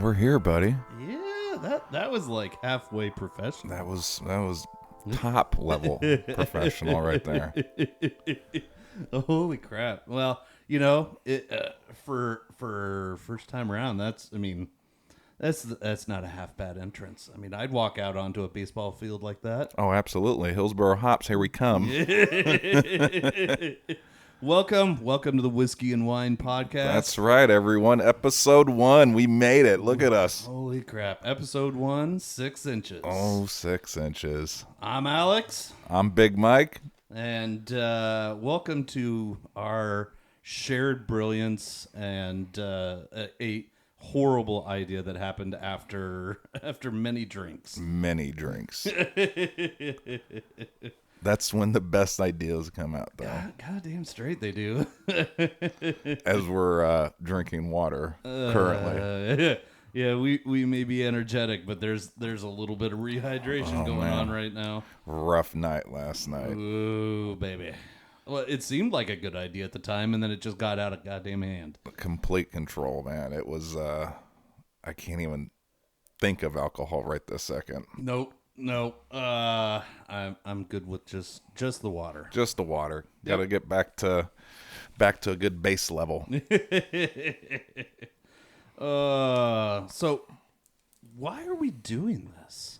We're here, buddy. Yeah, that was like halfway professional. That was top level professional right there. Holy crap! Well, for first time around, that's not a half bad entrance. I mean, I'd walk out onto a baseball field like that. Oh, absolutely. Hillsboro Hops, here we come. Welcome to the Whiskey and Wine Podcast. That's right, everyone. Episode 1. We made it. Look at us. Holy crap. Episode 1, 6 Inches. Oh, 6 inches. I'm Alex. I'm Big Mike. And welcome to our shared brilliance and a horrible idea that happened after many drinks. Many drinks. That's when the best ideas come out, though. God damn straight they do. As we're drinking water currently. Yeah, we may be energetic, but there's a little bit of rehydration going on right now. Rough night last night. Ooh, baby. Well, it seemed like a good idea at the time, and then it just got out of goddamn hand. Complete control, man. It was, I can't even think of alcohol right this second. Nope. I'm good with just the water. Just the water. Got to get back to a good base level. So why are we doing this?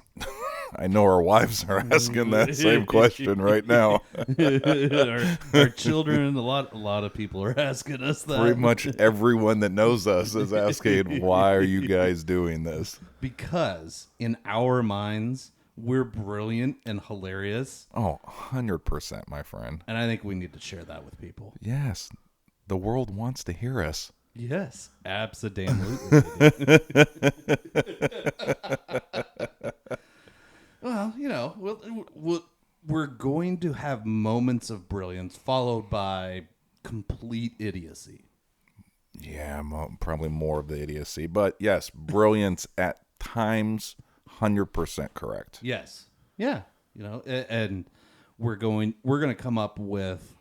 I know our wives are asking that same question right now. our children, a lot of people are asking us that. Pretty much everyone that knows us is asking, why are you guys doing this? Because in our minds, we're brilliant and hilarious. Oh, 100%, my friend. And I think we need to share that with people. Yes. The world wants to hear us. Yes, absolutely. Well, we're going to have moments of brilliance followed by complete idiocy. Yeah, probably more of the idiocy. But yes, brilliance at times, 100% correct. Yes. Yeah. And we're going to come up with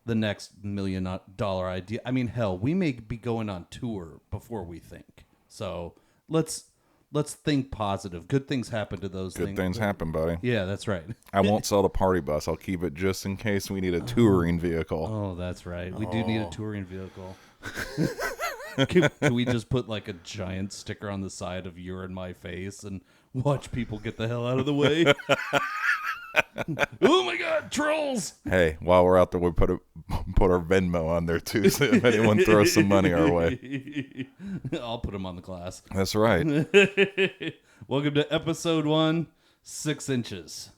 the next $1 million idea. I mean, hell, we may be going on tour before we think. So let's think positive. Good things happen to those things. Good things happen, buddy. Yeah, that's right. I won't sell the party bus. I'll keep it just in case we need a touring vehicle. Oh, that's right. We do need a touring vehicle. Can we just put like a giant sticker on the side of your and my face and watch people get the hell out of the way? Oh my God, trolls! Hey, while we're out there, we put our Venmo on there too, so if anyone throws some money our way. I'll put them on the class. That's right. Welcome to episode 1, 6 Inches.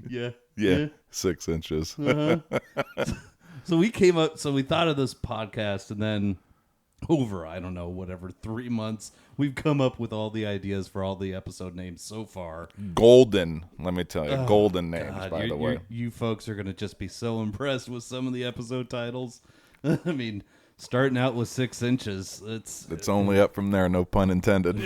Yeah. 6 inches. So we thought of this podcast, and then over, I don't know, whatever, 3 months, we've come up with all the ideas for all the episode names so far. Golden, let me tell you. Golden names, God, by the way. You folks are going to just be so impressed with some of the episode titles. I mean, starting out with 6 inches, it's only up from there, no pun intended.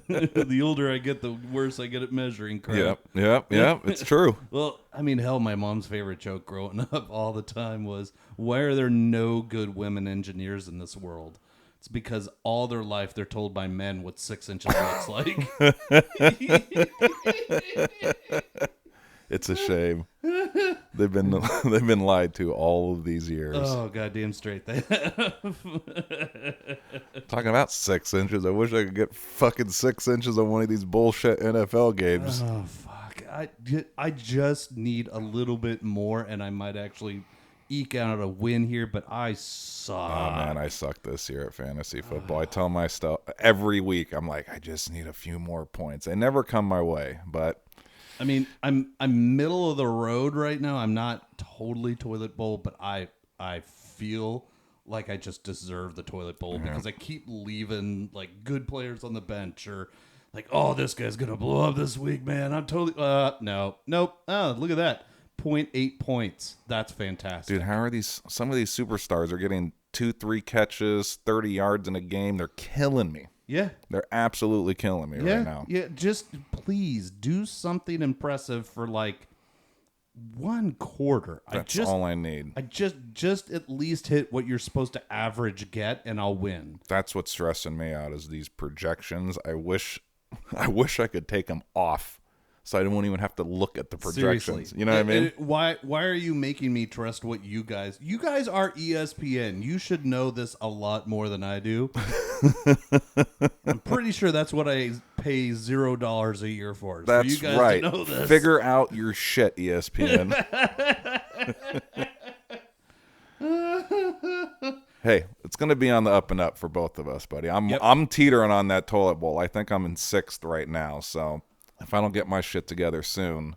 The older I get, the worse I get at measuring crap. Yep, it's true. Well, I mean, hell, my mom's favorite joke growing up all the time was, why are there no good women engineers in this world? It's because all their life they're told by men what 6 inches looks like. It's a shame. They've been lied to all of these years. Oh, goddamn straight they have. Talking about 6 inches, I wish I could get fucking 6 inches on one of these bullshit NFL games. Oh, fuck. I just need a little bit more, and I might actually eke out a win here, but I suck. Oh, man, I suck this year at fantasy football. I tell myself every week, I'm like, I just need a few more points. They never come my way, but... I mean, I'm middle of the road right now. I'm not totally toilet bowl, but I feel like I just deserve the toilet bowl because I keep leaving like good players on the bench or like, oh, this guy's gonna blow up this week, man. I'm totally nope. Oh, look at that, 0.8 points. That's fantastic, dude. How are some of these superstars are getting 2-3 catches, 30 yards in a game? They're killing me. Yeah. They're absolutely killing me right now. Yeah, just please do something impressive for like 1 quarter. That's all I need. I just at least hit what you're supposed to average get, and I'll win. That's what's stressing me out is these projections. I wish I could take them off so I won't even have to look at the projections. Seriously. You know what I mean? Why are you making me trust what you guys are ESPN. You should know this a lot more than I do. I'm pretty sure that's what I pay $0 a year for. That's for you guys right. To know this. Figure out your shit, ESPN. Hey, it's going to be on the up and up for both of us, buddy. I'm teetering on that toilet bowl. I think I'm in 6th right now, so if I don't get my shit together soon,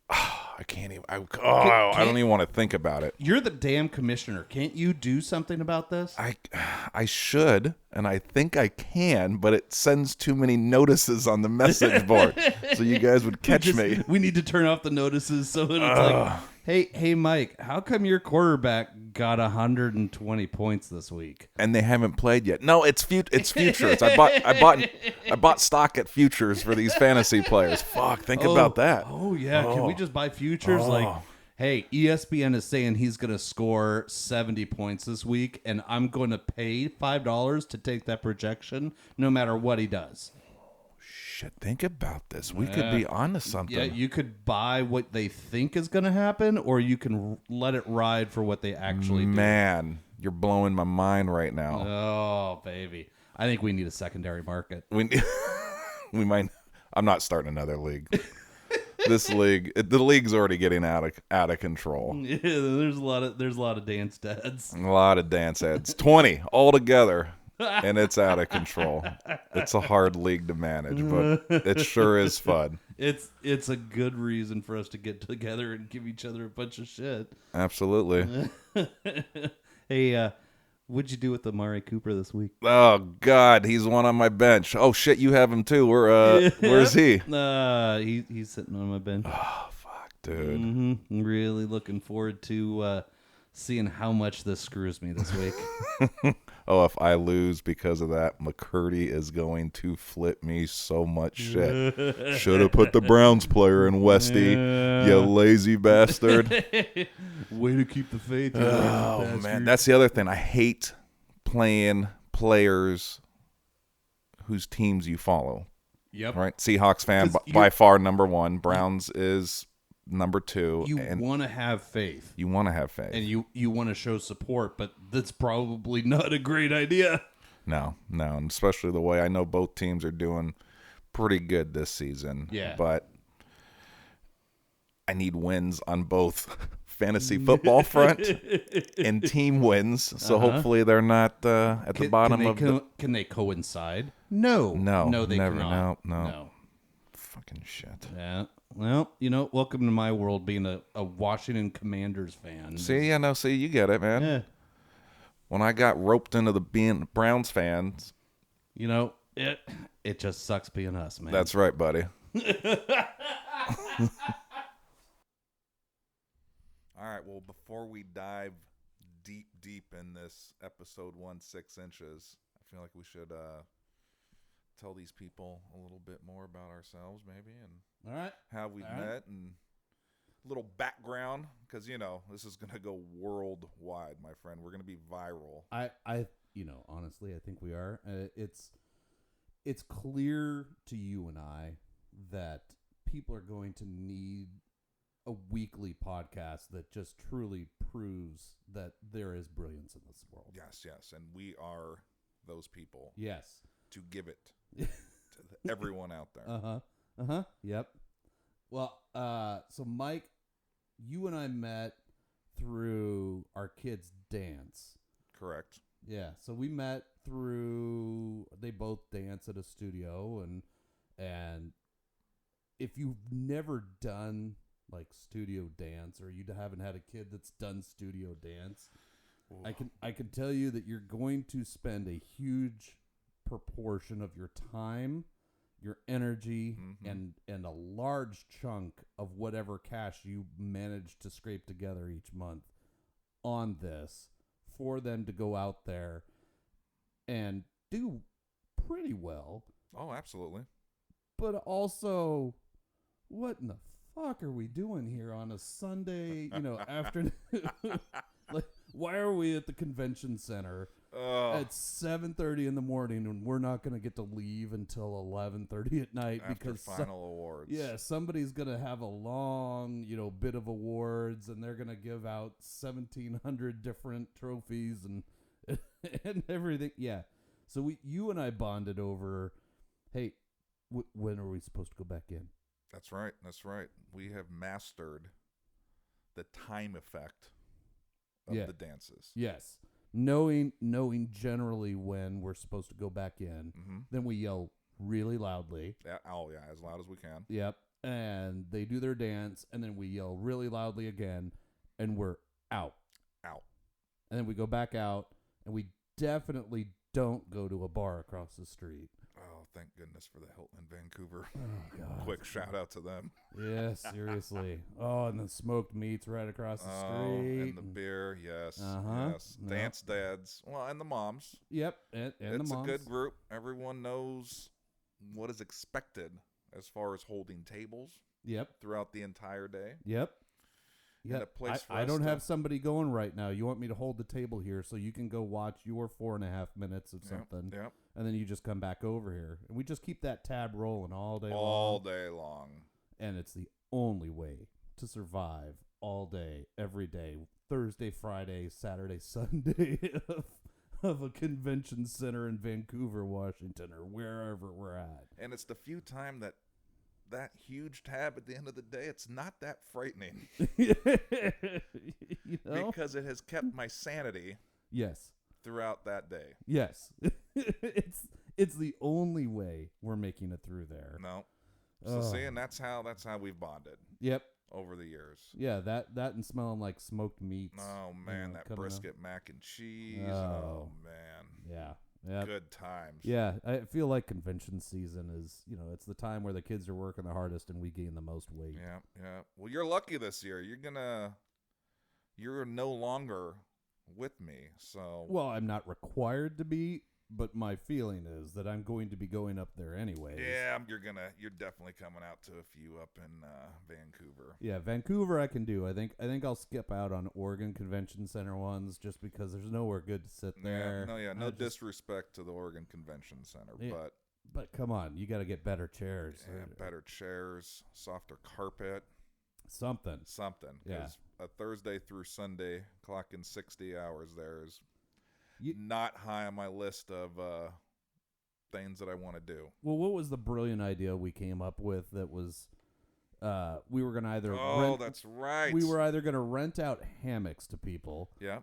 I can't even. I don't even want to think about it. You're the damn commissioner. Can't you do something about this? I should, and I think I can, but it sends too many notices on the message board, so you guys would catch me. We need to turn off the notices so it's like, hey, Mike, how come your quarterback got 120 points this week? And they haven't played yet. No, it's futures. I bought stock at futures for these fantasy players. Fuck, think about that. Oh yeah, can we just buy futures? Like, hey, ESPN is saying he's going to score 70 points this week, and I'm going to pay $5 to take that projection, no matter what he does. Shit, think about this. We could be onto something. Yeah, you could buy what they think is going to happen, or you can let it ride for what they actually do. Man, you're blowing my mind right now. Oh, baby. I think we need a secondary market. We might. I'm not starting another league. This league, the league's already getting out of control. Yeah, there's a lot of dance dads. A lot of dance ads. 20 altogether. And it's out of control. It's a hard league to manage, but it sure is fun. It's a good reason for us to get together and give each other a bunch of shit. Absolutely. Hey, what'd you do with Amari Cooper this week? Oh God, he's one on my bench. Oh shit, you have him too. Where's he? He's sitting on my bench. Oh fuck, dude. Mm-hmm. Really looking forward to seeing how much this screws me this week. Oh, if I lose because of that, McCurdy is going to flip me so much shit. Should have put the Browns player in Westy, you lazy bastard. Way to keep the faith. Oh, man. That's the other thing. I hate playing players whose teams you follow. Yep. Right? Seahawks fan, by far number 1. Browns is number 2. You want to have faith. You want to have faith. And you want to show support, but that's probably not a great idea. No. And especially the way I know both teams are doing pretty good this season. Yeah. But I need wins on both fantasy football front and team wins. So hopefully they're not at the bottom of the... Can they coincide? No, they never. cannot. No. Fucking shit. Yeah. Well, welcome to my world being a Washington Commanders fan. See, you get it, man. Yeah. When I got roped into being Browns fans, it just sucks being us, man. That's right, buddy. All right, well, before we dive deep in this Ep.1 Six Inches, I feel like we should tell these people a little bit more about ourselves, maybe, and all right, how we met, and a little background, because this is going to go worldwide, my friend. We're going to be viral. I honestly, I think we are. It's clear to you and I that people are going to need a weekly podcast that just truly proves that there is brilliance in this world. Yes, and we are those people. Yes. To give it to everyone out there. Yep. Well, so Mike, you and I met through our kids' dance. Correct. Yeah, so we met through, they both dance at a studio, and if you've never done like studio dance, or you haven't had a kid that's done studio dance, ooh, I can tell you that you're going to spend a huge proportion of your time, your energy, and a large chunk of whatever cash you manage to scrape together each month on this for them to go out there and do pretty well. Oh, absolutely. But also, what in the fuck are we doing here on a Sunday, afternoon? Like, why are we at the convention center at 7:30 in the morning and we're not going to get to leave until 11:30 at night after because final awards? Yeah, somebody's going to have a long, bit of awards, and they're going to give out 1,700 different trophies and and everything. Yeah. So you and I bonded over, hey, when are we supposed to go back in? That's right. That's right. We have mastered the time effect of the dances. Yes. Knowing generally when we're supposed to go back in, then we yell really loudly. Yeah. Oh, yeah. As loud as we can. Yep. And they do their dance, and then we yell really loudly again, and we're out. Out. And then we go back out, and we definitely don't go to a bar across the street. Oh, thank goodness for the Hilton in Vancouver. Oh, God. Quick shout out to them. Yeah, seriously. Oh, and the smoked meats right across the street. And the beer, yes. Uh-huh. Yes. Dance dads. Well, and the moms. Yep, and the moms. It's a good group. Everyone knows what is expected as far as holding tables. Yep. Throughout the entire day. Yep. And a place for I us don't to- have somebody going right now. You want me to hold the table here so you can go watch your 4.5 minutes of something. Yep. And then you just come back over here. And we just keep that tab rolling all day long. All day long. And it's the only way to survive all day, every day, Thursday, Friday, Saturday, Sunday of a convention center in Vancouver, Washington, or wherever we're at. And it's the few time that huge tab at the end of the day, it's not that frightening. Because it has kept my sanity. Yes. Throughout that day. Yes. it's the only way we're making it through there. No. So see, and that's how we've bonded. Yep. Over the years. Yeah, that and smelling like smoked meats. Oh man, that brisket mac and cheese. Oh man. Yeah. Yep. Good times. Yeah, I feel like convention season is, it's the time where the kids are working the hardest and we gain the most weight. Yeah, yeah. Well, you're lucky this year. You're no longer with me, so. Well, I'm not required to be, but my feeling is that I'm going to be going up there anyways. Yeah, you're definitely coming out to a few up in Vancouver. Yeah, Vancouver I can do. I think I'll skip out on Oregon Convention Center ones just because there's nowhere good to sit there. No disrespect to the Oregon Convention Center, but come on, you got to get better chairs. Yeah, better chairs, softer carpet. Something. Because a Thursday through Sunday, clocking 60 hours there is not high on my list of things that I want to do. Well, what was the brilliant idea we came up with that was we were going to either that's right. We were either going to rent out hammocks to people. Yeah.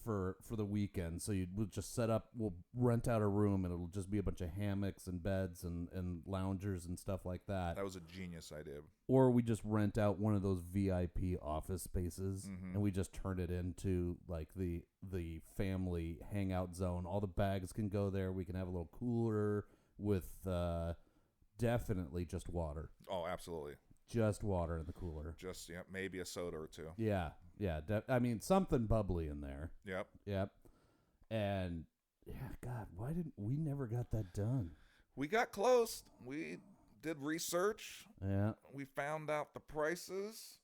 For the weekend. So we'll just set up, we'll rent out a room and it'll just be a bunch of hammocks and beds and loungers and stuff like that. That was a genius idea. Or we just rent out one of those VIP office spaces and we just turn it into like the family hangout zone. All the bags can go there. We can have a little cooler with definitely just water. Oh, absolutely. Just water in the cooler. Just, maybe a soda or two. Yeah. I mean, something bubbly in there. Yep. And, God, why didn't we never got that done? We got close. We did research. Yeah. We found out the prices.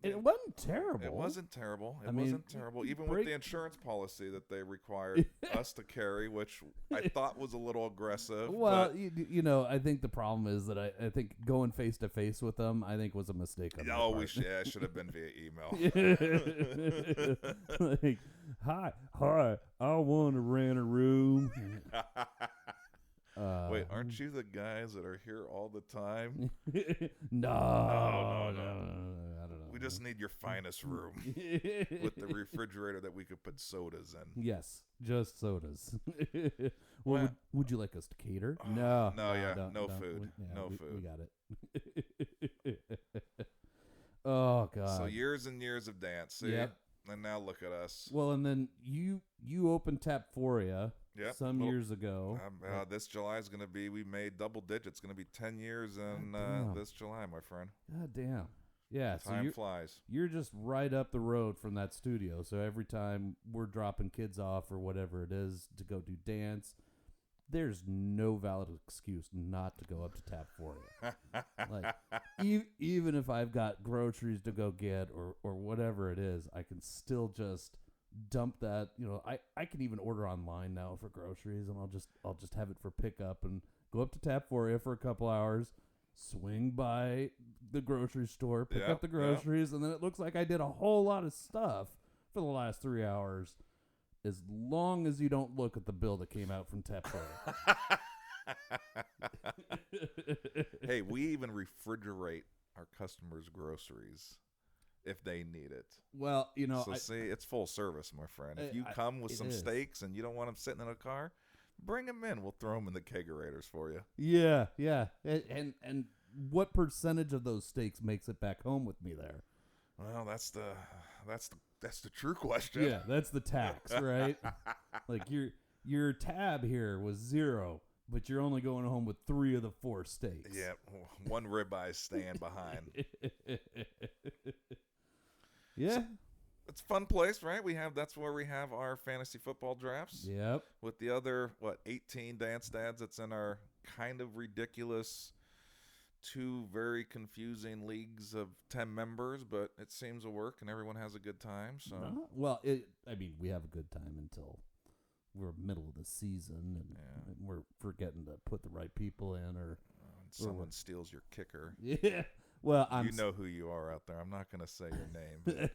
It wasn't terrible. It wasn't terrible. I mean, Even with the insurance policy that they required us to carry, which I thought was a little aggressive. Well, but, I think the problem is that I think going face to face with them, I think was a mistake on my part. It should have been via email. Like, hi, I want to rent a room. Wait, aren't you the guys that are here all the time? No. I don't know. We just need your finest room with the refrigerator that we could put sodas in. Yes, just sodas. Would you like us to cater? No. No food. We got it. Oh, God. So years and years of dance. See? Yep. And now look at us. Well, and then you opened Tapforia years ago. This July is going to be, we made double digits. It's going to be 10 years in this July, my friend. God damn. Yeah. Time flies. You're just right up the road from that studio. So every time we're dropping kids off or whatever it is to go do dance, there's no valid excuse not to go up to Tap for you. Like, even if I've got groceries to go get or whatever it is, I can still just dump that. I can even order online now for groceries, and I'll just have it for pickup and go up to Tap for you for a couple hours, swing by the grocery store, pick up the groceries, and then it looks like I did a whole lot of stuff for the last 3 hours. As long as you don't look at the bill that came out from Tap for you. Hey, we even refrigerate our customers' groceries if they need it. Well, So see, it's full service, my friend. If you come with some steaks and you don't want them sitting in a car, bring them in. We'll throw them in the kegerators for you. Yeah. And what percentage of those steaks makes it back home with me there? Well, that's the true question. Yeah, that's the tax, right? Like your tab here was 0, but you're only going home with 3 of the 4 steaks. Yeah, 1 ribeye staying behind. Yeah. It's a fun place, right? That's where we have our fantasy football drafts. Yep. With the other 18 dance dads that's in our kind of ridiculous 2 very confusing leagues of 10 members, but it seems to work and everyone has a good time. So well, we have a good time until we're middle of the season and we're forgetting to put the right people in, or someone steals your kicker. Yeah. Well, you know who you are out there. I'm not going to say your name.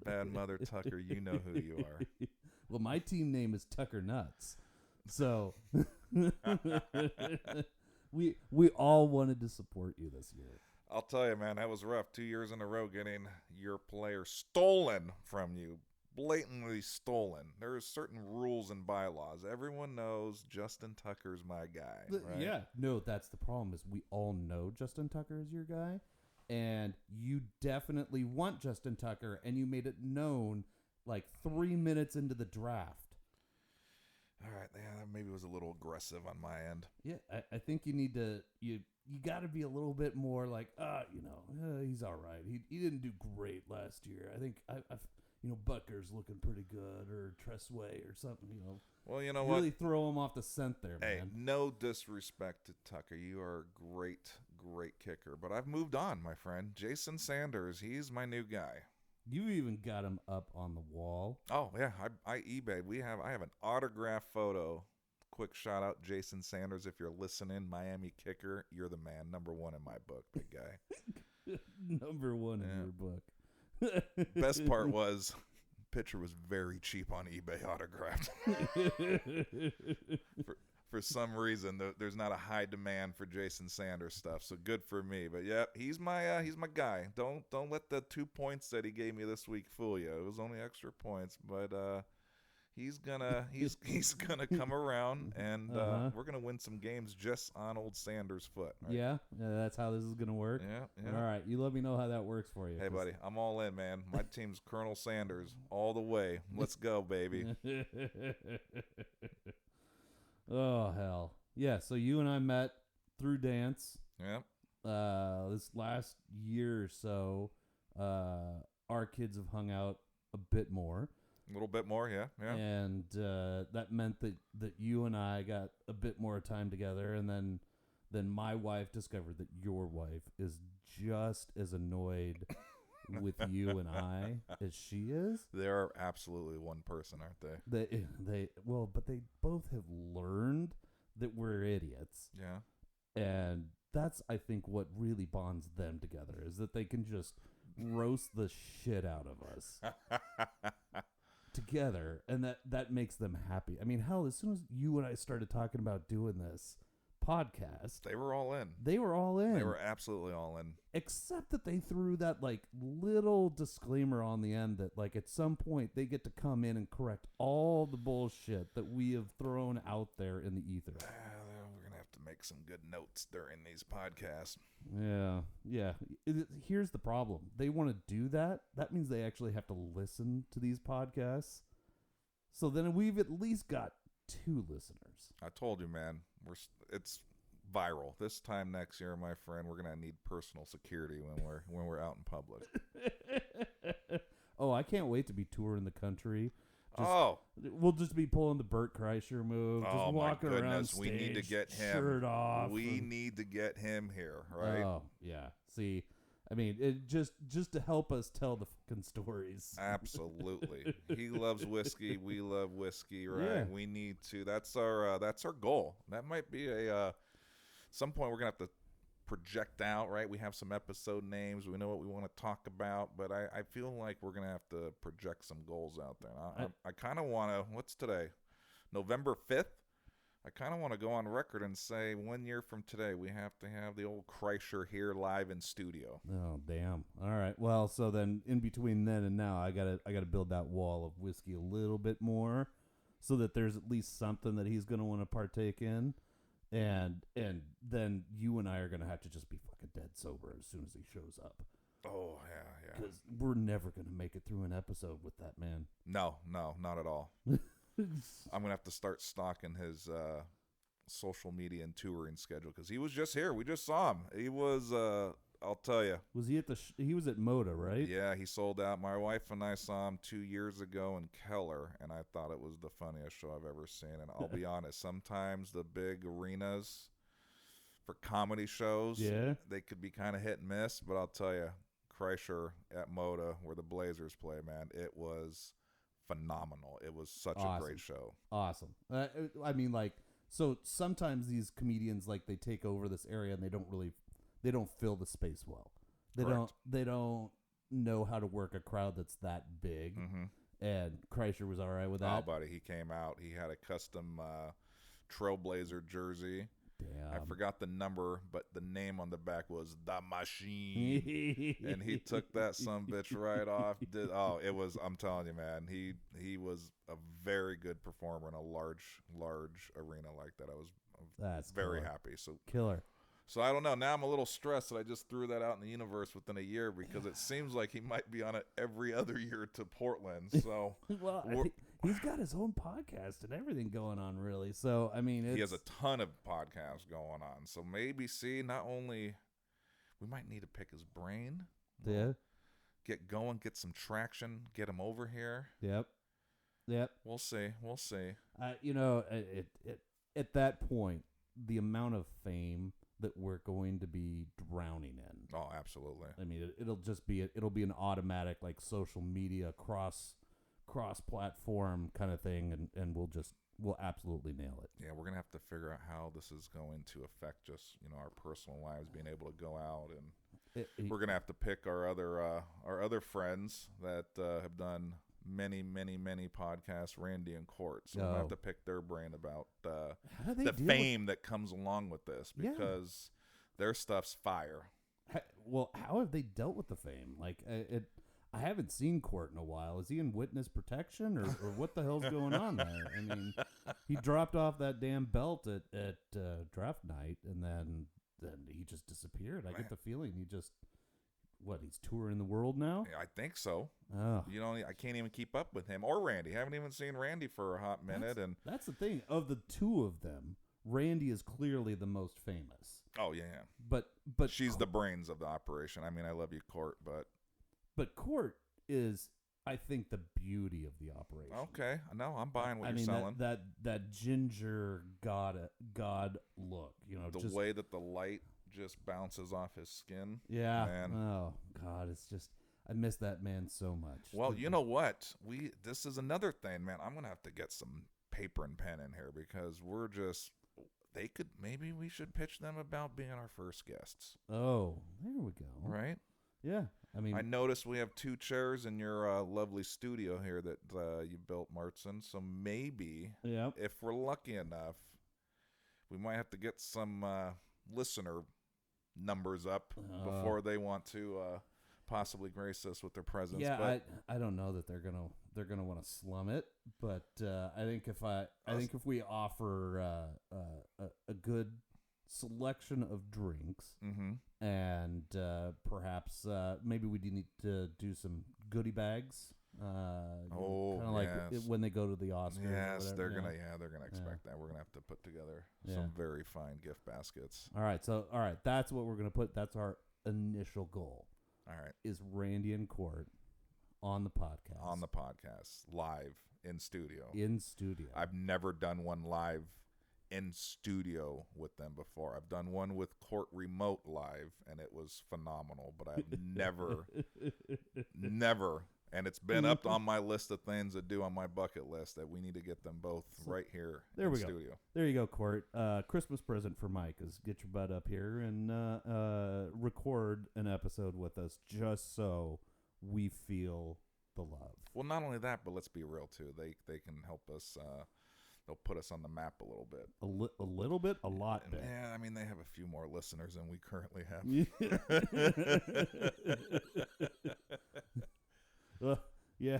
Bad Mother Tucker, you know who you are. Well, my team name is Tucker Nuts. So we all wanted to support you this year. I'll tell you, man, that was rough. 2 years in a row getting your player stolen from you. Blatantly stolen. There's certain rules and bylaws. Everyone knows Justin Tucker's my guy. Right? Yeah. No, that's the problem, is we all know Justin Tucker is your guy. And you definitely want Justin Tucker, and you made it known like 3 minutes into the draft. All right, yeah, that maybe was a little aggressive on my end. Yeah, I think you need to you got to be a little bit more like, he's all right. He didn't do great last year. I think I've Butker's looking pretty good, or Tressway or something. Well, you know really what? Really throw him off the scent there, hey, man. No disrespect to Tucker. You are a great, great kicker. But I've moved on, my friend. Jason Sanders, he's my new guy. You even got him up on the wall. Oh, yeah. I eBayed. I have an autograph photo. Quick shout out, Jason Sanders. If you're listening, Miami kicker, you're the man. Number 1 in my book, big guy. Number 1 in your book. Best part was, picture was very cheap on eBay autographed. For some reason, there's not a high demand for Jason Sanders stuff, so good for me. But yeah, he's my guy. Don't let the 2 points that he gave me this week fool you. It was only extra points, but he's gonna come around, and we're gonna win some games just on old Sanders' foot. Right? Yeah, that's how this is gonna work. Yeah. All right, you let me know how that works for you. Hey, buddy, I'm all in, man. My team's Colonel Sanders all the way. Let's go, baby. Oh, hell. Yeah, so you and I met through dance. Yeah. This last year or so, our kids have hung out a bit more. A little bit more, yeah. And that meant that you and I got a bit more time together, and then my wife discovered that your wife is just as annoyed with you and I as she is. They are absolutely one person, aren't they? But they both have learned that we're idiots. Yeah. And that's, I think, what really bonds them together, is that they can just roast the shit out of us together, and that makes them happy. I mean, hell, as soon as you and I started talking about doing this podcast, they were all in. They were all in. They were absolutely all in. Except that they threw that like little disclaimer on the end that like at some point they get to come in and correct all the bullshit that we have thrown out there in the ether. We're going to have to make some good notes during these podcasts. Yeah. Here's the problem. They want to do that. That means they actually have to listen to these podcasts. So then we've at least got 2 listeners. I told you, man. It's viral. This time next year, my friend, we're gonna need personal security when we're out in public. Oh, I can't wait to be touring the country We'll just be pulling the Bert Kreischer move, just walking around stage, we need to get him shirt off. We need to get him here, right? Oh yeah. See, I mean, it just to help us tell the fucking stories. Absolutely. He loves whiskey. We love whiskey, right? Yeah. We need to. That's our goal. That might be some point we're gonna have to project out, right? We have some episode names. We know what we want to talk about, but I feel like we're gonna have to project some goals out there. I kind of want to. What's today? November 5th. I kind of want to go on record and say 1 year from today, we have to have the old Kreischer here live in studio. Oh, damn. All right. Well, so then in between then and now, I gotta build that wall of whiskey a little bit more so that there's at least something that he's going to want to partake in. And then you and I are going to have to just be fucking dead sober as soon as he shows up. Oh, yeah. Because we're never going to make it through an episode with that man. No, not at all. I'm going to have to start stalking his social media and touring schedule because he was just here. We just saw him. He was, I'll tell you. Was he at he was at Moda, right? Yeah, he sold out. My wife and I saw him 2 years ago in Keller, and I thought it was the funniest show I've ever seen. And I'll be honest, sometimes the big arenas for comedy shows, they could be kind of hit and miss. But I'll tell you, Kreischer at Moda, where the Blazers play, man, it was phenomenal. It was such a great show. Awesome. I mean, like, so sometimes these comedians, like, they take over this area and they don't fill the space well. They don't know how to work a crowd that's that big. Mm-hmm. And Kreischer was all right with that. Oh, buddy, he came out. He had a custom Trailblazer jersey. Damn. I forgot the number, but the name on the back was The Machine. And he took that sumbitch right off. It was, I'm telling you, man, he was a very good performer in a large arena like that. I was very happy. So killer. So I don't know. Now I'm a little stressed that I just threw that out in the universe within a year because it seems like he might be on it every other year to Portland. So well, he's got his own podcast and everything going on, really. So I mean, he has a ton of podcasts going on. So maybe not only we might need to pick his brain. Yeah. Get going, get some traction, get him over here. Yep. We'll see. At that point, the amount of fame that we're going to be drowning in. Oh, absolutely. I mean, it'll be an automatic, like, social media cross platform kind of thing, and we'll absolutely nail it. Yeah, we're gonna have to figure out how this is going to affect just our personal lives, being able to go out, and we're gonna have to pick our other friends that have done many podcasts, Randy and Court. So we'll have to pick their brain about the fame that comes along with this because their stuff's fire. Well, how have they dealt with the fame? Like, I haven't seen Court in a while. Is he in witness protection or what the hell's going on there? I mean, he dropped off that damn belt at draft night, and then he just disappeared. I get the feeling he just... What, he's touring the world now? Yeah, I think so. Oh. I can't even keep up with him or Randy. Haven't even seen Randy for a hot minute. That's the thing. Of the two of them, Randy is clearly the most famous. Oh, yeah. But she's the brains of the operation. I mean, I love you, Court, But Court is, I think, the beauty of the operation. Okay. No, I'm buying what you're selling. That ginger god look. The way that the light just bounces off his skin. Yeah. Man. Oh God, it's just, I miss that man so much. Well, you know what? This is another thing, man. I'm gonna have to get some paper and pen in here because maybe we should pitch them about being our first guests. Oh, there we go. Right? Yeah. I mean, I noticed we have 2 chairs in your lovely studio here that you built, Martson. So maybe, if we're lucky enough, we might have to get some listener numbers up before they want to possibly grace us with their presence. Yeah, but I don't know that they're gonna want to slum it, but I think if we offer a good selection of drinks, and perhaps maybe we need to do some goodie bags. Kind of like when they go to the Oscars. Yes, they're gonna expect that. We're gonna have to put together some very fine gift baskets. All right, that's what we're gonna put. That's our initial goal. All right, is Randy and Court on the podcast. On the podcast, live in studio. In studio. I've never done one live in studio with them before. I've done one with Court Remote live, and it was phenomenal. But I've never, and it's been up on my list of things to do on my bucket list that we need to get them both right here in studio. There you go, Court. Christmas present for Mike is get your butt up here and record an episode with us just so we feel the love. Well, not only that, but let's be real too. They can help us. They'll put us on the map a little bit. A little bit, a lot bit. Yeah, I mean they have a few more listeners than we currently have. Yeah,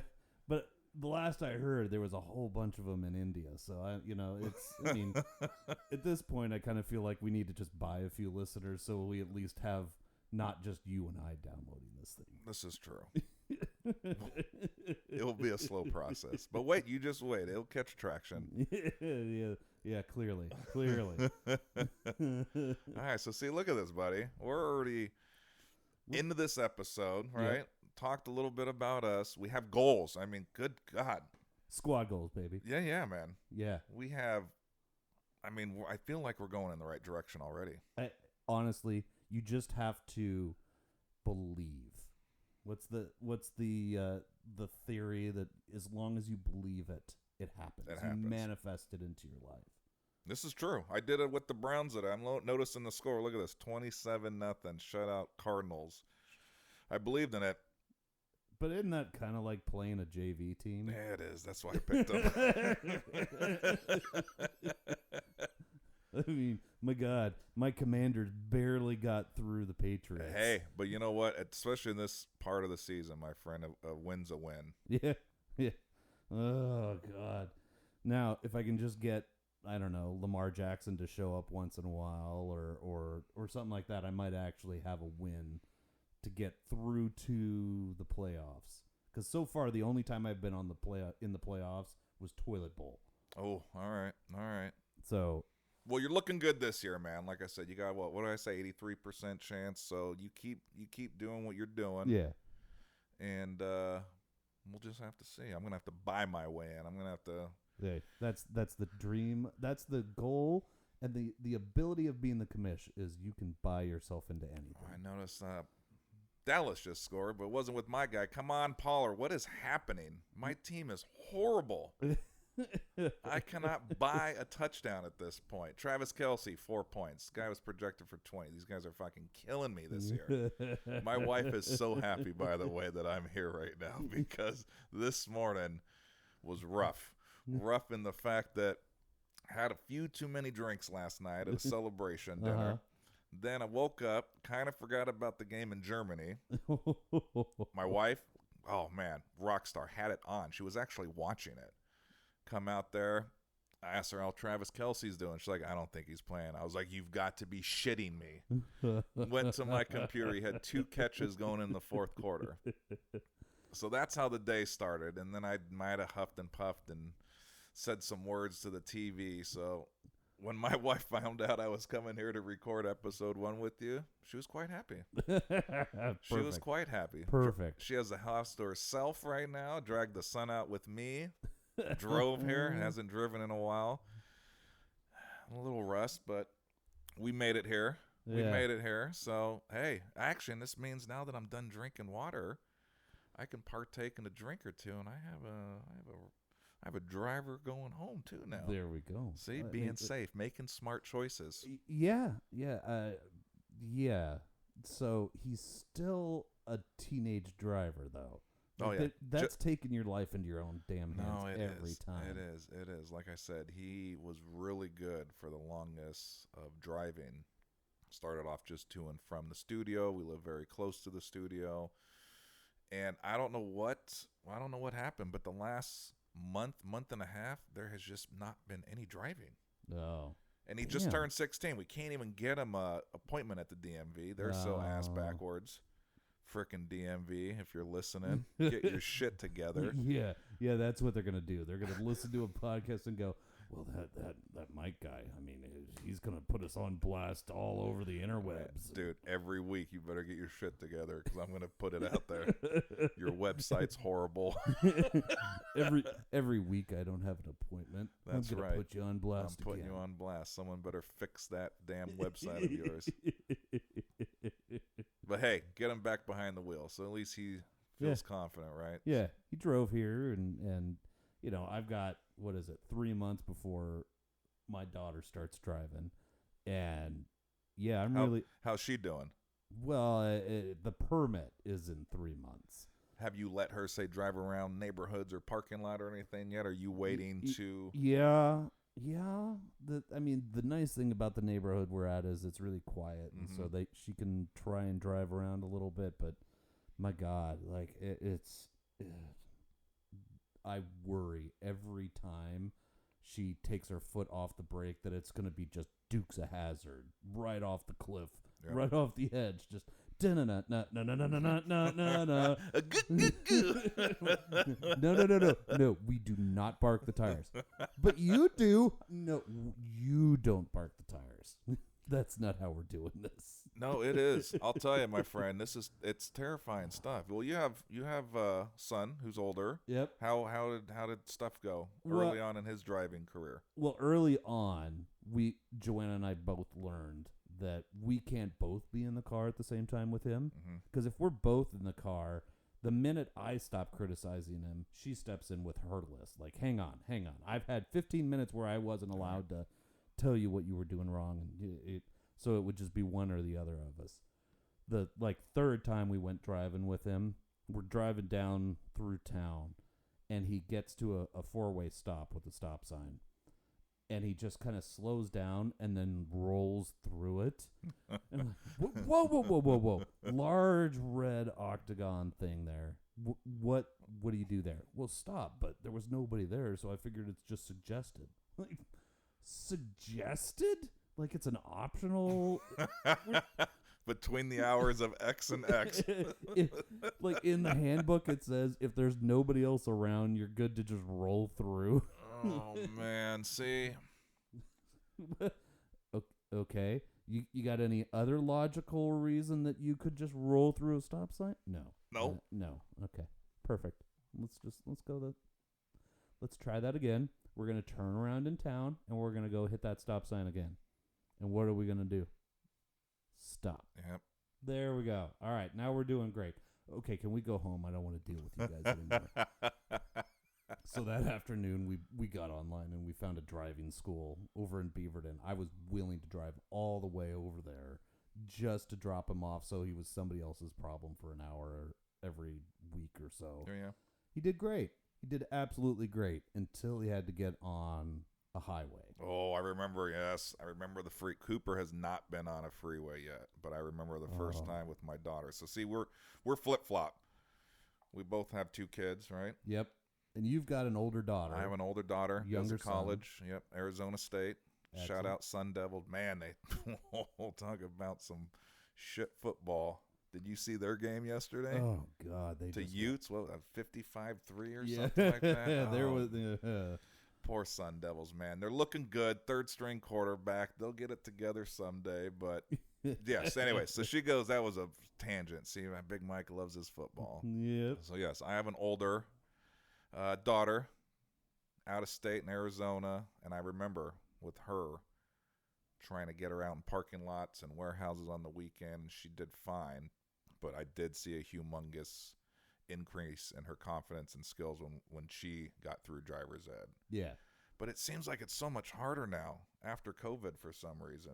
but the last I heard, there was a whole bunch of them in India. So I mean, at this point, I kind of feel like we need to just buy a few listeners so we at least have not just you and I downloading this thing. This is true. It'll be a slow process, but wait, you just wait. It'll catch traction. Yeah, clearly. All right, so see, look at this, buddy. We're already into this episode, right? Yeah. Talked a little bit about us. We have goals. I mean, good God. Squad goals, baby. Yeah, man. Yeah. We have, I mean, I feel like we're going in the right direction already. Honestly, you just have to believe. What's the theory that as long as you believe it, it happens. It happens. You manifest it into your life. This is true. I did it with the Browns today. I'm noticing the score. Look at this, 27-0 shutout Cardinals. I believed in it. But isn't that kind of like playing a JV team? Yeah, it is. That's why I picked them. I mean, my God, my Commanders barely got through the Patriots. Hey, but you know what? Especially in this part of the season, my friend, a win's a win. Yeah. Oh, God. Now, if I can just get, I don't know, Lamar Jackson to show up once in a while or something like that, I might actually have a win to get through to the playoffs. Because so far, the only time I've been in the playoffs was Toilet Bowl. Oh, all right. So... Well, you're looking good this year, man. Like I said, you got what did I say? 83% chance. So you keep doing what you're doing. Yeah. And we'll just have to see. I'm gonna have to buy my way in. I'm gonna have to. Hey, that's the dream. That's the goal, and the ability of being the commish is you can buy yourself into anything. I noticed Dallas just scored, but it wasn't with my guy. Come on, Pollard. What is happening? My team is horrible. I cannot buy a touchdown at this point. Travis Kelce, 4 points. This guy was projected for 20. These guys are fucking killing me this year. My wife is so happy, by the way, that I'm here right now because this morning was rough. Rough in the fact that I had a few too many drinks last night at a celebration dinner. Uh-huh. Then I woke up, kind of forgot about the game in Germany. My wife, oh man, rock star, had it on. She was actually watching it. Come out there. I asked her how Travis Kelce's doing. She's like, I don't think he's playing. I was like, you've got to be shitting me. Went to my computer. He had 2 catches going in the fourth quarter. So that's how the day started. And then I might have huffed and puffed and said some words to the TV. So when my wife found out I was coming here to record episode 1 with you, she was quite happy. She was quite happy. Perfect. She has the house to herself right now, dragged the sun out with me. Drove here, hasn't driven in a while. A little rust, but we made it here. We made it here. So, hey, action. This means now that I'm done drinking water, I can partake in a drink or two, and I have a driver going home too now. There we go. See, being safe, making smart choices. Yeah. So he's still a teenage driver, though. Oh, yeah. That's taking your life into your own damn hands every time. It is. Like I said, he was really good for the longest of driving. Started off just to and from the studio. We live very close to the studio. And I don't know what happened, but the last month and a half, there has just not been any driving. Oh. And he just turned 16. We can't even get him an appointment at the DMV. They're so ass backwards. Frickin' DMV, if you're listening, get your shit together. Yeah, that's what they're going to do. They're going to listen to a podcast and go, Well, that Mike guy, I mean, he's going to put us on blast all over the interwebs. Dude, every week you better get your shit together because I'm going to put it out there. Your website's horrible. every week I don't have an appointment. That's I'm going right. to put you on blast I'm putting again. you on blast. Someone better fix that damn website of yours. But hey, get him back behind the wheel. So at least he feels confident, right? Yeah, he drove here, and you know, I've got, 3 months before my daughter starts driving, and yeah, How's she doing? Well, the permit is in 3 months. Have you let her, say, drive around neighborhoods or parking lot or anything yet? Are you waiting to? Yeah. The nice thing about the neighborhood we're at is it's really quiet, and so she can try and drive around a little bit. But my God, like I worry every time she takes her foot off the brake that it's going to be just Dukes of Hazzard right off the cliff, right off the edge, just no. No, we do not bark the tires. But you do. No, you don't bark the tires. That's not how we're doing this. No, it is. I'll tell you, my friend, it's terrifying stuff. Well, you have a son who's older. Yep. How did stuff go early on in his driving career? Well, early on, Joanna and I both learned that we can't both be in the car at the same time with him. Because if we're both in the car, the minute I stop criticizing him, she steps in with her list. Like, hang on. I've had 15 minutes where I wasn't allowed to tell you what you were doing wrong, and so it would just be one or the other of us. The third time we went driving with him, we're driving down through town, and he gets to a four-way stop with a stop sign, and he just kind of slows down and then rolls through it. And I'm like, whoa, large red octagon thing there. What do you do there? Well, stop, but there was nobody there, so I figured it's just suggested. Like, suggested? Like it's an optional Between the hours of X and X. Like in the handbook it says if there's nobody else around, you're good to just roll through. Oh man, see. Okay. You got any other logical reason that you could just roll through a stop sign? No. Nope. No. Okay. Perfect. Let's try that again. We're going to turn around in town, and we're going to go hit that stop sign again. And what are we going to do? Stop. Yep. There we go. All right, now we're doing great. Okay, can we go home? I don't want to deal with you guys anymore. So that afternoon, we got online, and we found a driving school over in Beaverton. I was willing to drive all the way over there just to drop him off so he was somebody else's problem for an hour every week or so. Yeah. He did great. He did absolutely great until he had to get on a highway. Oh, I remember, yes. I remember the free Cooper has not been on a freeway yet, but I remember the first time with my daughter. So see, we're flip-flop. We both have 2 kids, right? Yep. And you've got an older daughter. I have an older daughter. Younger goes to college. son. Yep, Arizona State. Excellent. Shout out Sun Devils. Man, they talk about some shit football. Did you see their game yesterday? Oh God, they to just Utes, what, 55-3 or something like that? There was poor Sun Devils, man. They're looking good. 3rd-string quarterback. They'll get it together someday. But yes, anyway. So she goes. That was a tangent. See, my Big Mike loves his football. Yep. So yes, I have an older daughter, out of state in Arizona, and I remember with her trying to get her out in parking lots and warehouses on the weekend, and she did fine. But I did see a humongous increase in her confidence and skills when she got through driver's ed. Yeah. But it seems like it's so much harder now after COVID for some reason.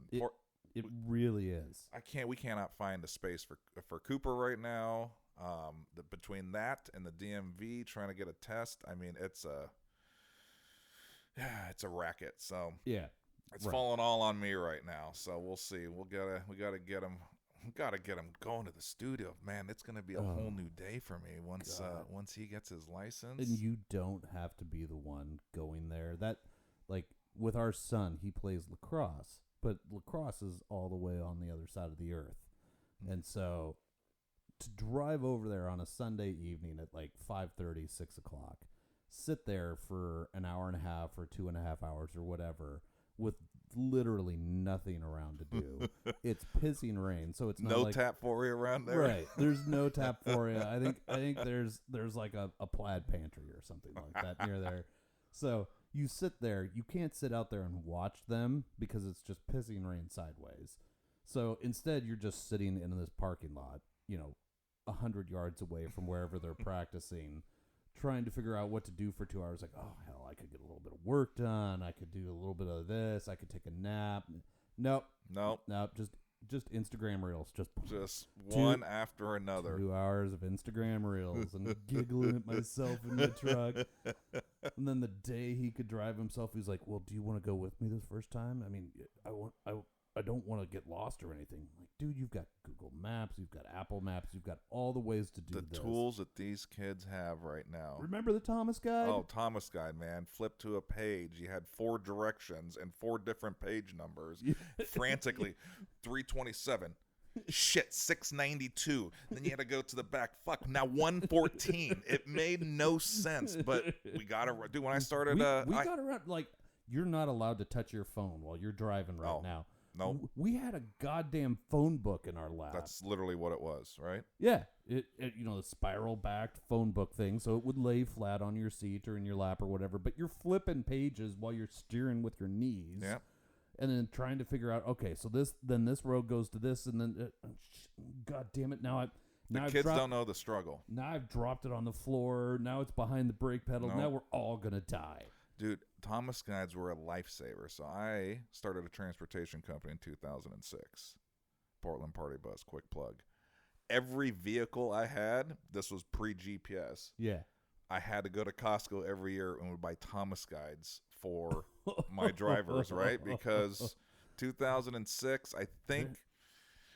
It really is. We cannot find a space for Cooper right now. Between that and the DMV trying to get a test, I mean, it's a racket. So yeah, it's falling all on me right now. So we'll see. We gotta get him. Got to get him going to the studio. Man, it's going to be a whole new day for me once he gets his license. And you don't have to be the one going there. That, like, with our son, he plays lacrosse, but lacrosse is all the way on the other side of the earth. And so to drive over there on a Sunday evening at like 5:30, 6 o'clock, sit there for an hour and a half or 2.5 hours or whatever with literally nothing around to do. It's pissing rain, so it's not no like, tap for you around there. Right. There's no tap for you. I think there's like a plaid pantry or something like that near there. So you sit there. You can't sit out there and watch them because it's just pissing rain sideways. So instead, you're just sitting in this parking lot, 100 yards away from wherever they're practicing, trying to figure out what to do for 2 hours. Like, oh, hell, I could get a little bit of work done. I could do a little bit of this. I could take a nap. Nope. Just Instagram reels. Just one after another. 2 hours of Instagram reels and giggling at myself in the truck. And then the day he could drive himself, he's like, well, do you want to go with me this first time? I mean, I don't want to get lost or anything. Like, dude, you've got Google Maps, you've got Apple Maps, you've got all the ways to do the tools that these kids have right now. Remember the Thomas Guide? Oh, Thomas Guide, man. Flip to a page. You had 4 directions and 4 different page numbers. Frantically, 327. Shit, 692. Then you had to go to the back. Fuck, now 114. It made no sense, but we got to do. When I started, we got around. Like, you're not allowed to touch your phone while you're driving right now. No. We had a goddamn phone book in our lap. That's literally what it was, right? Yeah. It the spiral backed phone book thing, so it would lay flat on your seat or in your lap or whatever, but you're flipping pages while you're steering with your knees. Yeah. And then trying to figure out, okay, so this road goes to this, and then god damn it, now kids don't know the struggle. Now I've dropped it on the floor. Now it's behind the brake pedal. No. Now we're all gonna die. Dude, Thomas Guides were a lifesaver. So I started a transportation company in 2006. Portland Party Bus, quick plug. Every vehicle I had, this was pre-GPS. Yeah. I had to go to Costco every year and would buy Thomas Guides for my drivers, right? Because 2006, I think,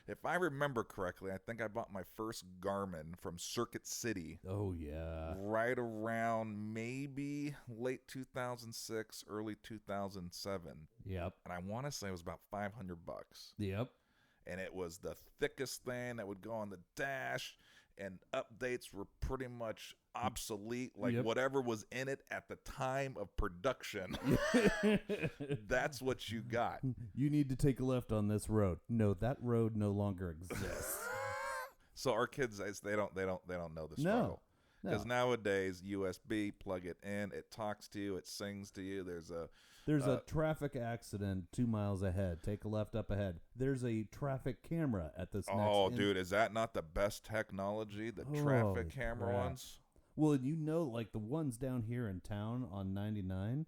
if I remember correctly, I think I bought my first Garmin from Circuit City. Oh, yeah. Right around maybe late 2006, early 2007. Yep. And I want to say it was about $500. Yep. And it was the thickest thing that would go on the dash, and updates were pretty much obsolete. Like, whatever was in it at the time of production, that's what you got. You need to take a left on this road. No, that road no longer exists. So our kids, they don't know the struggle. Because nowadays, USB, plug it in, it talks to you, it sings to you. There's a traffic accident 2 miles ahead. Take a left up ahead. There's a traffic camera at this next. Oh, dude, is that not the best technology? The traffic camera ones? Well, and like the ones down here in town on 99,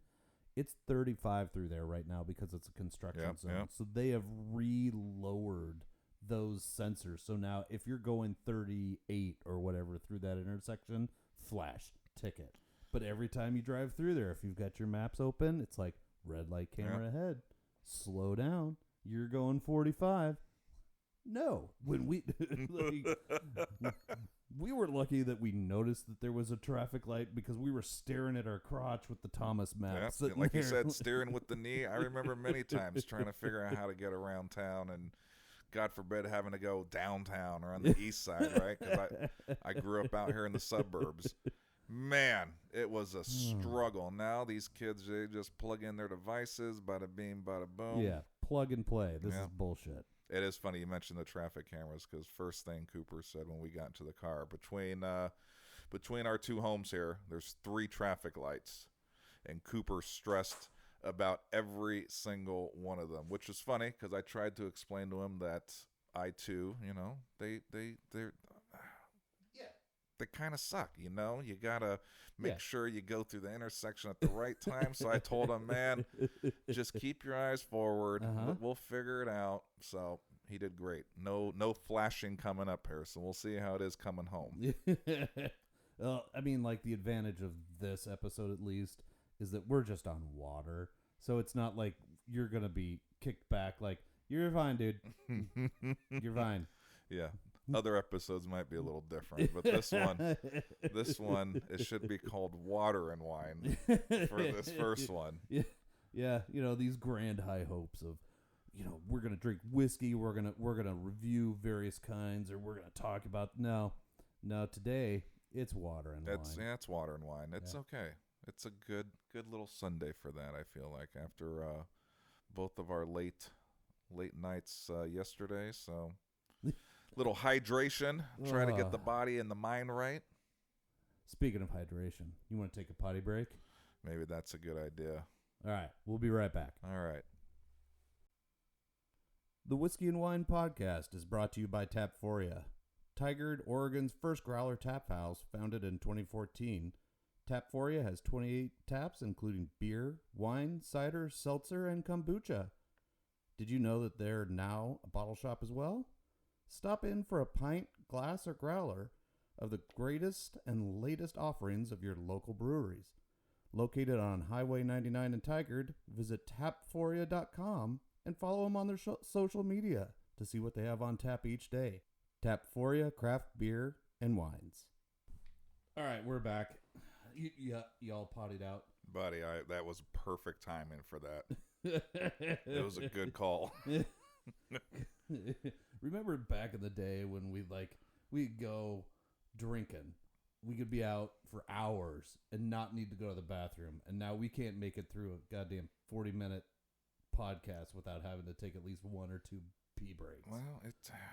it's 35 through there right now because it's a construction zone. Yep. So they have re-lowered those sensors. So now if you're going 38 or whatever through that intersection, flash, ticket. But every time you drive through there, if you've got your maps open, it's like red light camera ahead. Slow down. You're going 45. No. When we we were lucky that we noticed that there was a traffic light because we were staring at our crotch with the Thomas map. Yep. Like you said, steering with the knee. I remember many times trying to figure out how to get around town, and God forbid having to go downtown or on the east side, right? Because I grew up out here in the suburbs. Man, it was a struggle. Now these kids, they just plug in their devices, bada bing, bada boom. Yeah, plug and play. This is bullshit. It is funny you mentioned the traffic cameras, because first thing Cooper said when we got into the car, between our two homes here, there's 3 traffic lights, and Cooper stressed about every single one of them, which is funny because I tried to explain to him that I too, they're they kind of suck, you gotta make sure you go through the intersection at the right time. So I told him, man, just keep your eyes forward. We'll figure it out. So he did great. No flashing coming up here. So we'll see how it is coming home. Well, I mean, like, the advantage of this episode, at least, is that we're just on water. So it's not like you're going to be kicked back like, you're fine, dude. You're fine. Yeah. Other episodes might be a little different, but this one, it should be called Water and Wine for this first one. Yeah. These grand high hopes of, we're going to drink whiskey, we're going to review various kinds, or we're going to talk about, no, today it's water and wine. Yeah, it's water and wine. It's okay. It's a good little Sunday for that, I feel like, after both of our late nights yesterday. So, little hydration, try to get the body and the mind right. Speaking of hydration, you want to take a potty break? Maybe that's a good idea. All right, we'll be right back. All right. The Whiskey and Wine Podcast is brought to you by Tapforia, Tigard, Oregon's first growler tap house, founded in 2014. Tapforia has 28 taps, including beer, wine, cider, seltzer, and kombucha. Did you know that they're now a bottle shop as well? Stop in for a pint, glass, or growler of the greatest and latest offerings of your local breweries. Located on Highway 99 in Tigard, visit tapforia.com and follow them on their social media to see what they have on tap each day. Tapforia craft beer and wines. All right, we're back. Y'all potted out. Buddy, that was perfect timing for that. It was a good call. Remember back in the day when we'd go drinking. We could be out for hours and not need to go to the bathroom. And now we can't make it through a goddamn 40-minute podcast without having to take at least 1 or 2 pee breaks. Well,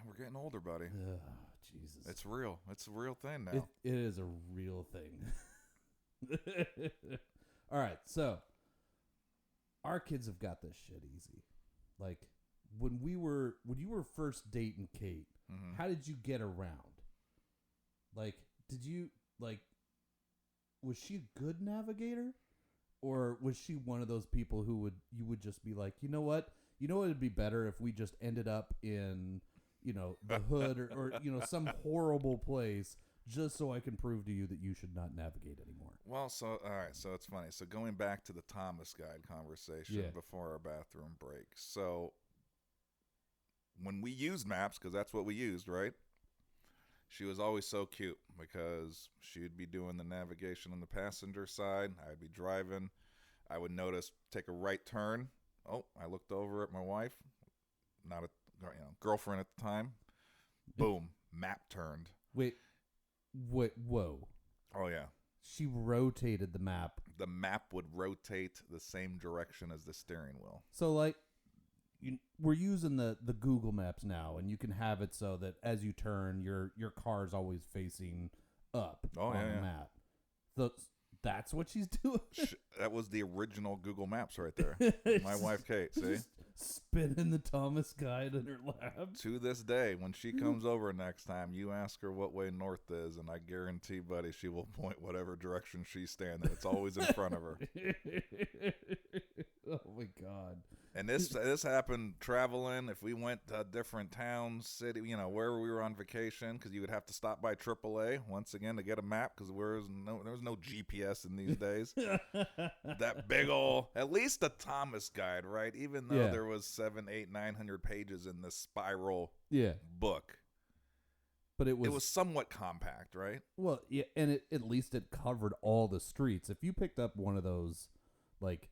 we're getting older, buddy. Oh, Jesus. It's real. It's a real thing now. It is a real thing. All right, so our kids have got this shit easy. Like when you were first dating Kate, how did you get around? Like, was she a good navigator? Or was she one of those people who you would just be like, you know what? It'd be better if we just ended up in, the hood or some horrible place just so I can prove to you that you should not navigate anymore. Well, all right, so it's funny. So going back to the Thomas Guide conversation before our bathroom break. So when we used maps, because that's what we used, right? She was always so cute because she'd be doing the navigation on the passenger side. I'd be driving. I would notice, take a right turn. Oh, I looked over at my wife, not a girlfriend at the time. Boom, map turned. Wait, whoa. Oh, yeah. She rotated the map. The map would rotate the same direction as the steering wheel. So, we're using the Google Maps now, and you can have it so that as you turn, your car's always facing up on the map. That's what she's doing. That was the original Google Maps right there. My wife, Kate, see? Spinning the Thomas Guide in her lap. To this day, when she comes over next time, you ask her what way north is, and I guarantee, buddy, she will point whatever direction she's standing. It's always in front of her. Oh, my God. And this happened traveling. If we went to different towns, city, wherever we were on vacation, because you would have to stop by AAA once again to get a map, because there was no GPS in these days. That big ol', at least the Thomas Guide, right? Even though there was 700, 800, 900 pages in this spiral book. But it was somewhat compact, right? Well, yeah, and at least it covered all the streets. If you picked up one of those,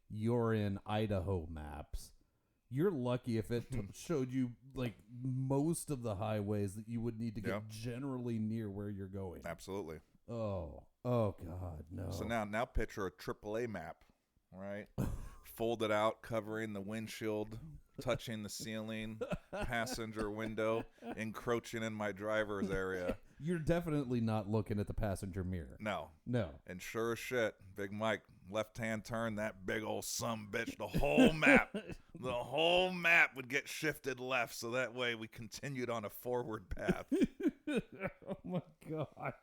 you're in Idaho maps, you're lucky if it showed you, most of the highways that you would need to get generally near where you're going. Absolutely. Oh, God, no. So now picture a AAA map, right? Folded out, covering the windshield, touching the ceiling, passenger window, encroaching in my driver's area. You're definitely not looking at the passenger mirror. No. No. And sure as shit, Big Mike, left-hand turn, that big old sumbitch, the whole map would get shifted left, so that way we continued on a forward path. Oh, my God.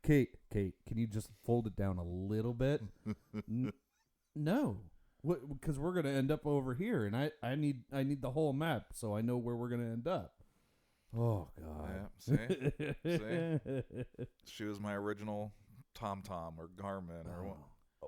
Kate, can you just fold it down a little bit? No. Because we're going to end up over here, and I need the whole map so I know where we're going to end up. Oh, God. Yeah, see? She was my original TomTom or Garmin or what.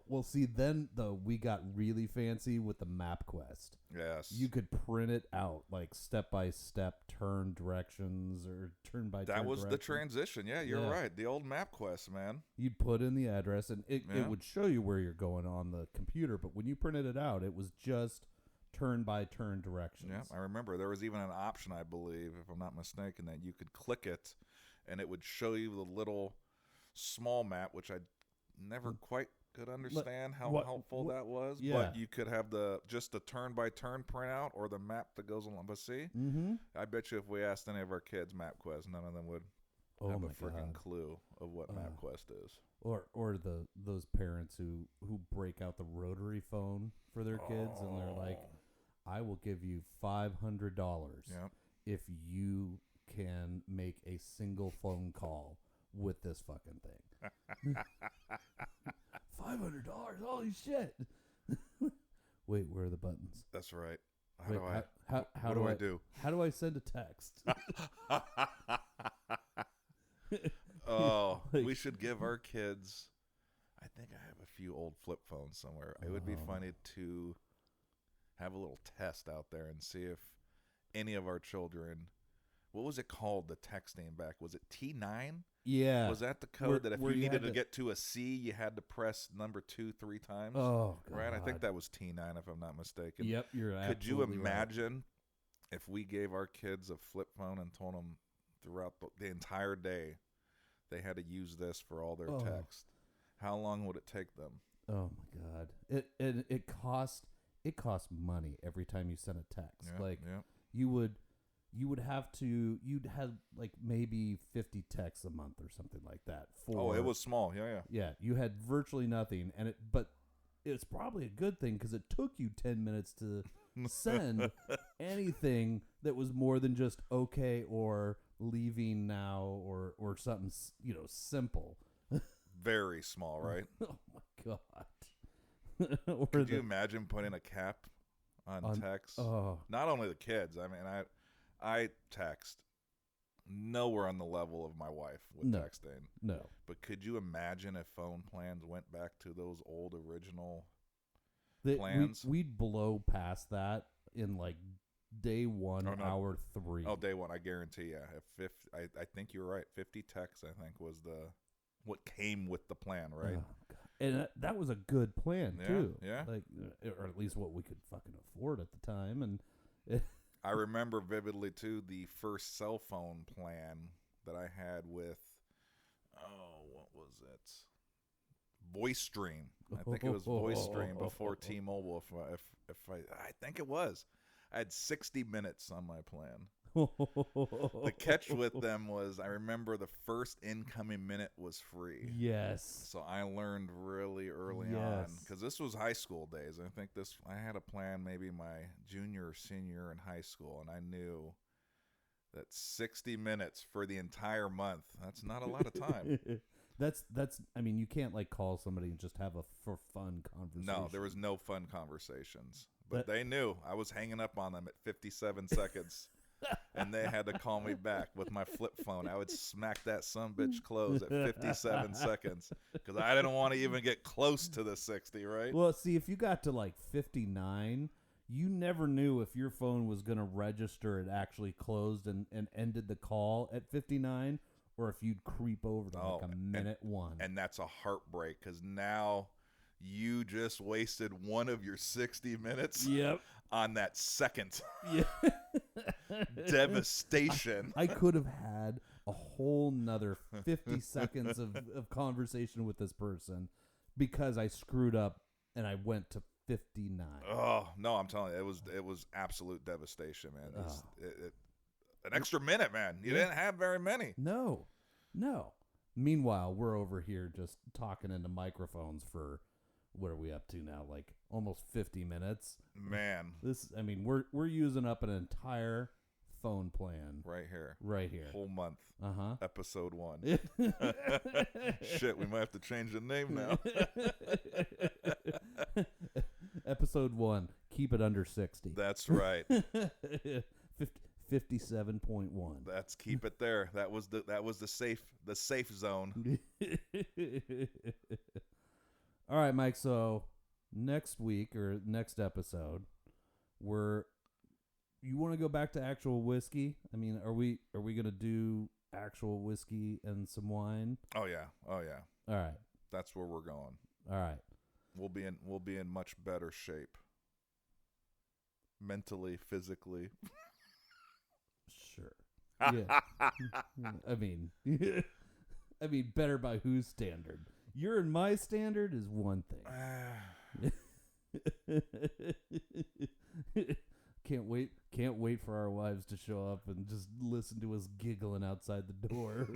Well, see, then, though, we got really fancy with the MapQuest. Yes. You could print it out, step-by-step turn directions or turn-by-turn That was directions. the transition. Yeah, you're right. The old MapQuest, man. You'd put in the address, and it would show you where you're going on the computer, but when you printed it out, it was just turn-by-turn directions. Yeah, I remember. There was even an option, I believe, if I'm not mistaken, that you could click it, and it would show you the little small map, which I never quite could understand how what- helpful that was. yeah. But you could have just the turn-by-turn printout or the map that goes along. But see, I bet you if we asked any of our kids MapQuest, none of them would have a freaking clue of what MapQuest is. Or those parents who break out the rotary phone for their kids and they're like, I will give you $500 if you can make a single phone call with this fucking thing. $500? Holy shit! Wait, where are the buttons? That's right. How what do I do? How do I send a text? Oh, we should give our kids. I think I have a few old flip phones somewhere. It would be funny to have a little test out there and see if any of our children. What was it called? The texting back, was it T9? Yeah. Was that the code that if you needed to get to a C, you had to press number 2 3 times? Oh, God. Right. I think that was T9, if I'm not mistaken. Yep, you're absolutely Could you imagine if we gave our kids a flip phone and told them throughout the entire day they had to use this for all their text? How long would it take them? Oh my God! It cost money every time you sent a text. You'd have like maybe 50 texts a month or something like that. It was small. Yeah. Yeah, you had virtually nothing, but it's probably a good thing because it took you 10 minutes to send anything that was more than just okay or leaving now or something simple. Very small, right? Oh my God! Could you imagine putting a cap on text? Not only the kids. I mean, I text nowhere on the level of my wife with texting. No. But could you imagine if phone plans went back to those old original plans? We'd blow past that in like day one, hour 3. Oh, day one, I guarantee. Yeah, I think you're right. 50 texts, I think, was what came with the plan, right? Oh, and that was a good plan too. Yeah, like, or at least what we could fucking afford at the time. And I remember vividly too the first cell phone plan that I had with, what was it? VoiceStream. I think it was VoiceStream before T-Mobile. If I think it was. I had 60 minutes on my plan. The catch with them was I remember the first incoming minute was free. Yes. So I learned really early on because this was high school days. I think I had a plan maybe my junior or senior in high school, and I knew that 60 minutes for the entire month, that's not a lot of time. That's I mean, you can't like call somebody and just have a for fun conversation. No, there was no fun conversations. But they knew I was hanging up on them at 57 seconds. And they had to call me back with my flip phone. I would smack that sumbitch close at 57 seconds because I didn't want to even get close to the 60, right? Well, see, if you got to like 59, you never knew if your phone was going to register it actually closed and ended the call at 59 or if you'd creep over to like a minute one. And that's a heartbreak because now you just wasted one of your 60 minutes on that second. Yeah. Devastation. I could have had a whole nother 50 seconds of conversation with this person because I screwed up and I went to 59. Oh, no, I'm telling you, it was absolute devastation, man. An extra minute, man. You didn't have very many. No. Meanwhile, we're over here just talking into microphones for... What are we up to now? Like almost 50 minutes. Man, we're using up an entire phone plan right here. Whole month. Episode 1. Shit, we might have to change the name now. Episode 1. Keep it under 60. That's right. 57.1. That's keep it there. That was the safe zone. All right, Mike. So next week or next episode, you want to go back to actual whiskey? I mean, are we gonna do actual whiskey and some wine? Oh yeah. All right. That's where we're going. All right. We'll be in much better shape. Mentally, physically. Sure. Yeah. I mean, better by whose standard? You're in my standard is one thing. Can't wait for our wives to show up and just listen to us giggling outside the door.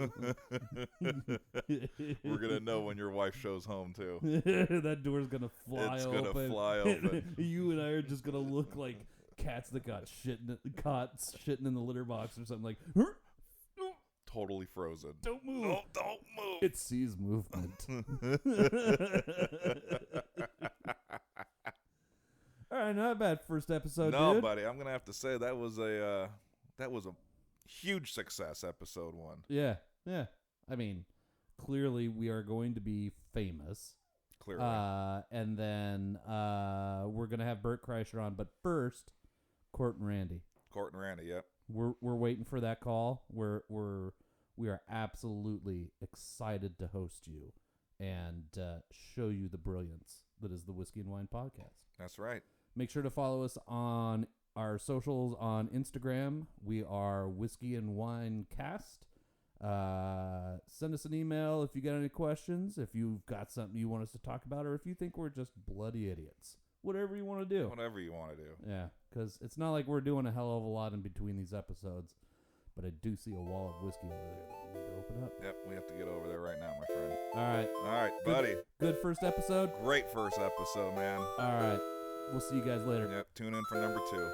We're gonna know when your wife shows home too. That door's gonna fly open. It's gonna fly open. You and I are just gonna look like cats that got shitting in the litter box or something like. Totally frozen. Don't move. No, don't move. It sees movement. All right, not a bad first episode, no, dude. buddy, I'm gonna have to say that was a huge success, episode 1. Yeah. I mean, clearly we are going to be famous. Clearly. And then we're gonna have Bert Kreischer on, but first, Court and Randy. Court and Randy, yep. We're waiting for that call. We are absolutely excited to host you and show you the brilliance that is the Whiskey and Wine Podcast. That's right. Make sure to follow us on our socials on Instagram. We are Whiskey and Wine Cast. Send us an email if you got any questions, if you've got something you want us to talk about, or if you think we're just bloody idiots. Whatever you want to do. Whatever you want to do. Yeah, because it's not like we're doing a hell of a lot in between these episodes, but I do see a wall of whiskey over there that we need to open up. Yep, we have to get over there right now, my friend. All right, buddy. Good first episode. Great first episode, man. All right, we'll see you guys later. Yep, tune in for number 2.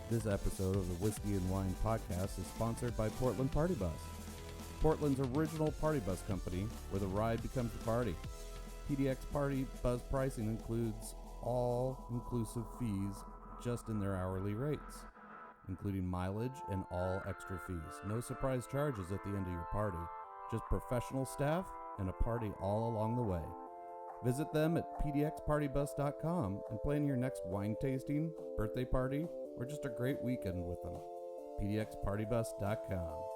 This episode of the Whiskey and Wine Podcast is sponsored by Portland Party Bus. Portland's original party bus company, where the ride becomes the party. PDX Party Bus pricing includes all-inclusive fees just in their hourly rates, including mileage and all extra fees. No surprise charges at the end of your party, just professional staff and a party all along the way. Visit them at pdxpartybus.com and plan your next wine tasting, birthday party, or just a great weekend with them. pdxpartybus.com.